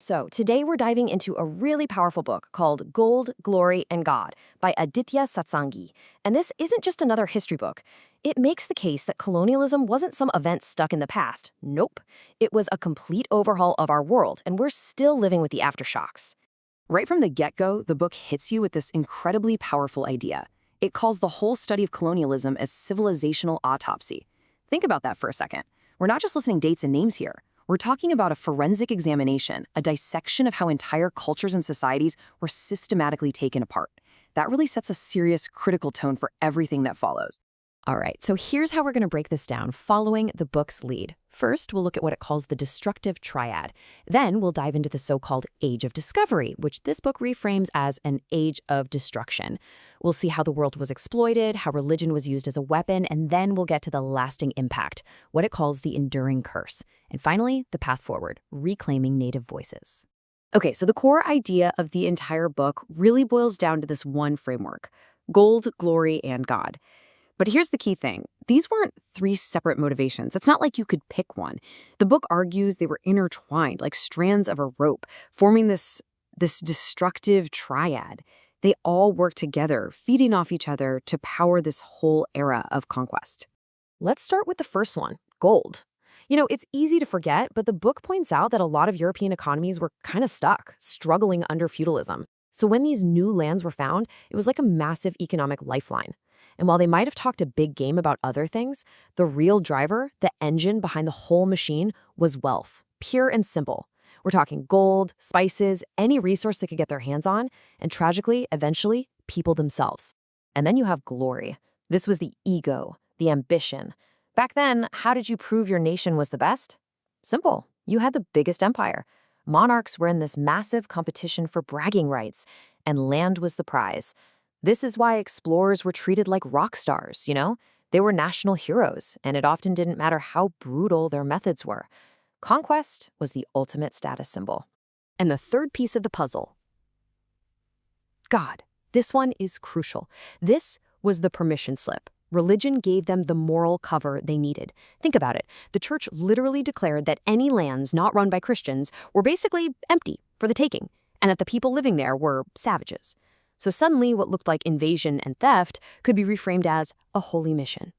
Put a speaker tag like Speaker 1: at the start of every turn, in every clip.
Speaker 1: So, today we're diving into a really powerful book called Gold, Glory, and God by Aditya Satsangi. And this isn't just another history book. It makes the case that colonialism wasn't some event stuck in the past. Nope. It was a complete overhaul of our world, and we're still living with the aftershocks. Right from the get-go, the book hits you with this incredibly powerful idea. It calls the whole study of colonialism as civilizational autopsy. Think about that for a second. We're not just listing dates and names here. We're talking about a forensic examination, a dissection of how entire cultures and societies were systematically taken apart. That really sets a serious, critical tone for everything that follows. All right, so here's how we're going to break this down following the book's lead. First, we'll look at what it calls the destructive triad. Then we'll dive into the so-called Age of Discovery, which this book reframes as an age of destruction. We'll see how the world was exploited, how religion was used as a weapon, and then we'll get to the lasting impact, what it calls the enduring curse. And finally, the path forward, reclaiming native voices. Okay, so the core idea of the entire book really boils down to this one framework: gold, glory, and God. But here's the key thing. These weren't three separate motivations. It's not like you could pick one. The book argues they were intertwined, like strands of a rope, forming this destructive triad. They all work together, feeding off each other to power this whole era of conquest. Let's start with the first one, gold. It's easy to forget, but the book points out that a lot of European economies were kind of stuck, struggling under feudalism. So when these new lands were found, it was like a massive economic lifeline. And while they might have talked a big game about other things, the real driver, the engine behind the whole machine, was wealth, pure and simple. We're talking gold, spices, any resource they could get their hands on, and tragically, eventually, people themselves. And then you have glory. This was the ego, the ambition. Back then, how did you prove your nation was the best? Simple. You had the biggest empire. Monarchs were in this massive competition for bragging rights, and land was the prize. This is why explorers were treated like rock stars, They were national heroes, and it often didn't matter how brutal their methods were. Conquest was the ultimate status symbol. And the third piece of the puzzle, God. This one is crucial. This was the permission slip. Religion gave them the moral cover they needed. Think about it. The church literally declared that any lands not run by Christians were basically empty for the taking, and that the people living there were savages. So suddenly, what looked like invasion and theft could be reframed as a holy mission.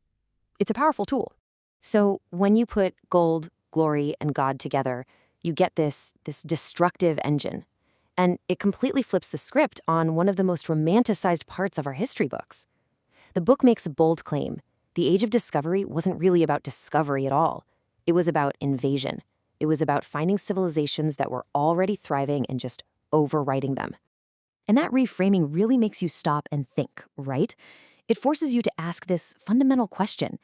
Speaker 1: It's a powerful tool. So when you put gold, glory, and God together, you get this destructive engine. And it completely flips the script on one of the most romanticized parts of our history books. The book makes a bold claim. The Age of Discovery wasn't really about discovery at all. It was about invasion. It was about finding civilizations that were already thriving and just overwriting them. And that reframing really makes you stop and think, right? It forces you to ask this fundamental question.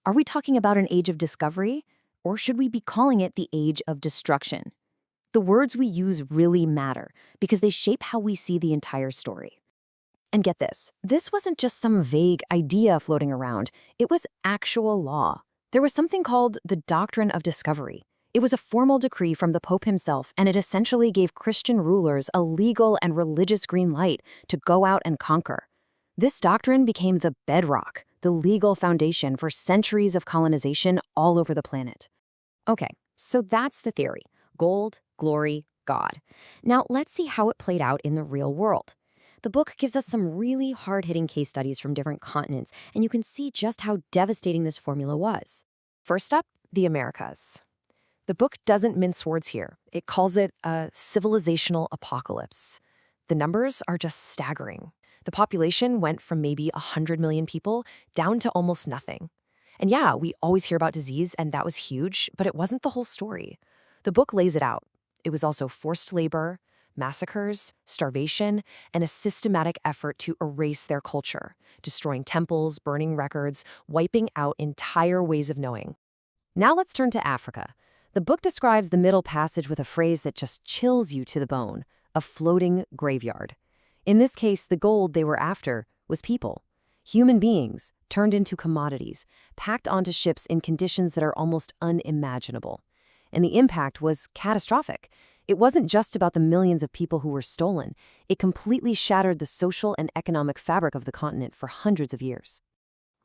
Speaker 1: Are we talking about an age of discovery, or should we be calling it the age of destruction? The words we use really matter because they shape how we see the entire story. And get this wasn't just some vague idea floating around. It was actual law. There was something called the Doctrine of Discovery. It was a formal decree from the Pope himself, and it essentially gave Christian rulers a legal and religious green light to go out and conquer. This doctrine became the bedrock, the legal foundation for centuries of colonization all over the planet. Okay, so that's the theory. Gold, glory, God. Now let's see how it played out in the real world. The book gives us some really hard-hitting case studies from different continents, and you can see just how devastating this formula was. First up, the Americas. The book doesn't mince words here. It calls it a civilizational apocalypse. The numbers are just staggering. The population went from maybe 100 million people down to almost nothing. And yeah, we always hear about disease, and that was huge, but it wasn't the whole story. The book lays it out. It was also forced labor, massacres, starvation, and a systematic effort to erase their culture, destroying temples, burning records, wiping out entire ways of knowing. Now let's turn to Africa. The book describes the Middle Passage with a phrase that just chills you to the bone: a floating graveyard. In this case, the gold they were after was people. Human beings turned into commodities, packed onto ships in conditions that are almost unimaginable. And the impact was catastrophic. It wasn't just about the millions of people who were stolen. It completely shattered the social and economic fabric of the continent for hundreds of years.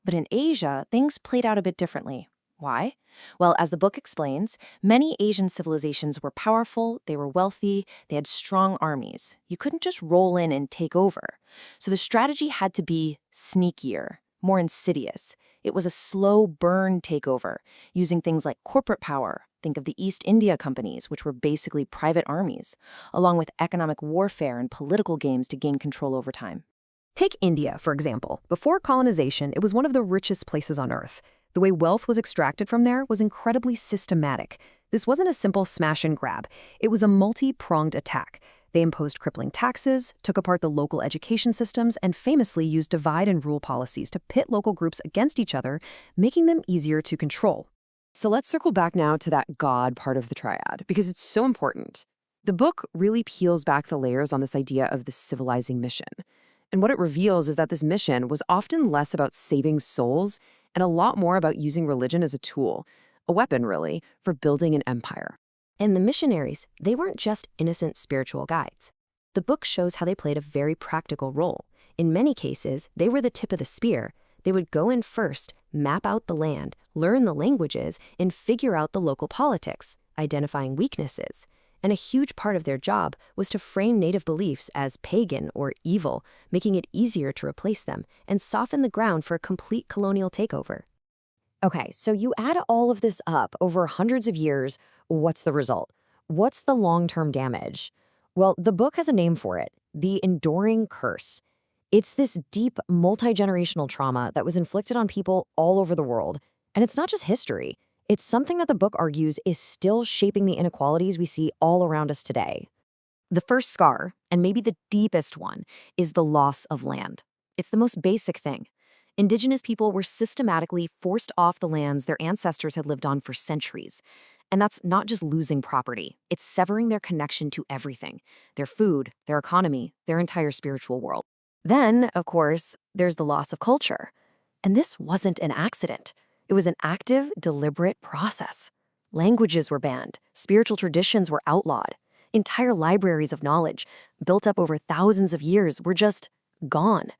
Speaker 1: But in Asia, things played out a bit differently.
Speaker 2: Why? Well, as the book explains, many Asian civilizations were powerful, they were wealthy, they had strong armies. You couldn't just roll in and take over. So the strategy had to be sneakier, more insidious. It was a slow burn takeover, using things like corporate power. Think of the East India companies, which were basically private armies, along with economic warfare and political games to gain control over time.
Speaker 1: Take India, for example. Before colonization, it was one of the richest places on Earth. The way wealth was extracted from there was incredibly systematic. This wasn't a simple smash and grab. It was a multi-pronged attack. They imposed crippling taxes, took apart the local education systems, and famously used divide and rule policies to pit local groups against each other, making them easier to control. So let's circle back now to that God part of the triad, because it's so important. The book really peels back the layers on this idea of the civilizing mission. And what it reveals is that this mission was often less about saving souls and a lot more about using religion as a tool, a weapon really, for building an empire. And the missionaries, they weren't just innocent spiritual guides. The book shows how they played a very practical role. In many cases, they were the tip of the spear. They would go in first, map out the land, learn the languages, and figure out the local politics, identifying weaknesses. And a huge part of their job was to frame native beliefs as pagan or evil, making it easier to replace them and soften the ground for a complete colonial takeover. Okay, so you add all of this up over hundreds of years, what's the result? What's the long-term damage? Well, the book has a name for it, the enduring curse. It's this deep, multi-generational trauma that was inflicted on people all over the world. And it's not just history. It's something that the book argues is still shaping the inequalities we see all around us today. The first scar, and maybe the deepest one, is the loss of land. It's the most basic thing. Indigenous people were systematically forced off the lands their ancestors had lived on for centuries. And that's not just losing property, it's severing their connection to everything, their food, their economy, their entire spiritual world. Then, of course, there's the loss of culture. And this wasn't an accident. It was an active, deliberate process. Languages were banned, spiritual traditions were outlawed. Entire libraries of knowledge, built up over thousands of years, were just gone,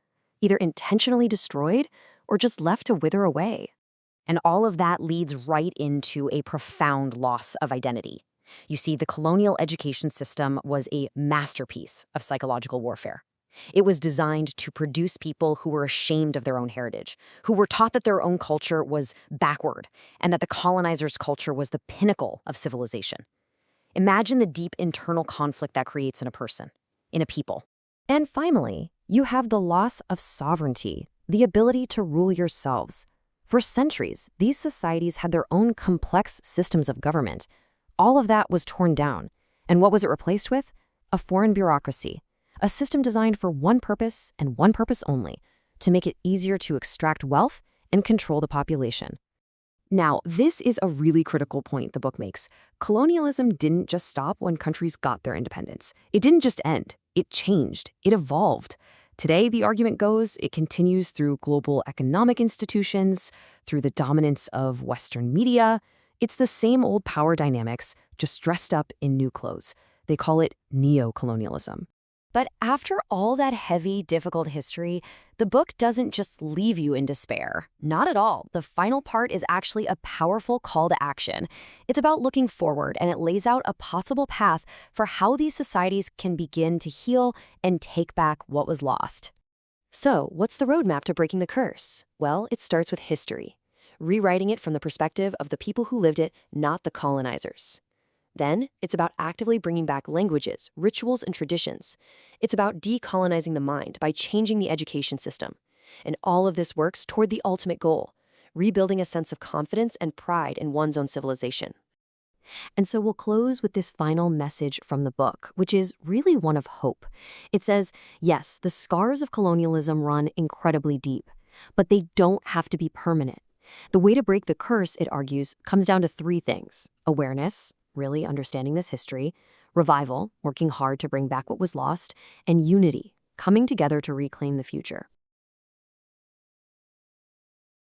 Speaker 1: either intentionally destroyed or just left to wither away. And all of that leads right into a profound loss of identity. You see, the colonial education system was a masterpiece of psychological warfare. It was designed to produce people who were ashamed of their own heritage, who were taught that their own culture was backward, and that the colonizers' culture was the pinnacle of civilization. Imagine the deep internal conflict that creates in a person, in a people. And finally, you have the loss of sovereignty, the ability to rule yourselves. For centuries, these societies had their own complex systems of government. All of that was torn down. And what was it replaced with? A foreign bureaucracy. A system designed for one purpose and one purpose only, to make it easier to extract wealth and control the population. Now, this is a really critical point the book makes. Colonialism didn't just stop when countries got their independence. It didn't just end. It changed. It evolved. Today, the argument goes, it continues through global economic institutions, through the dominance of Western media. It's the same old power dynamics, just dressed up in new clothes. They call it neo-colonialism. But after all that heavy, difficult history, the book doesn't just leave you in despair. Not at all. The final part is actually a powerful call to action. It's about looking forward, and it lays out a possible path for how these societies can begin to heal and take back what was lost. So, what's the roadmap to breaking the curse? Well, it starts with history, rewriting it from the perspective of the people who lived it, not the colonizers. Then, it's about actively bringing back languages, rituals, and traditions. It's about decolonizing the mind by changing the education system. And all of this works toward the ultimate goal, rebuilding a sense of confidence and pride in one's own civilization. And so we'll close with this final message from the book, which is really one of hope. It says, yes, the scars of colonialism run incredibly deep, but they don't have to be permanent. The way to break the curse, it argues, comes down to three things: awareness, really understanding this history, revival, working hard to bring back what was lost, and unity, coming together to reclaim the future.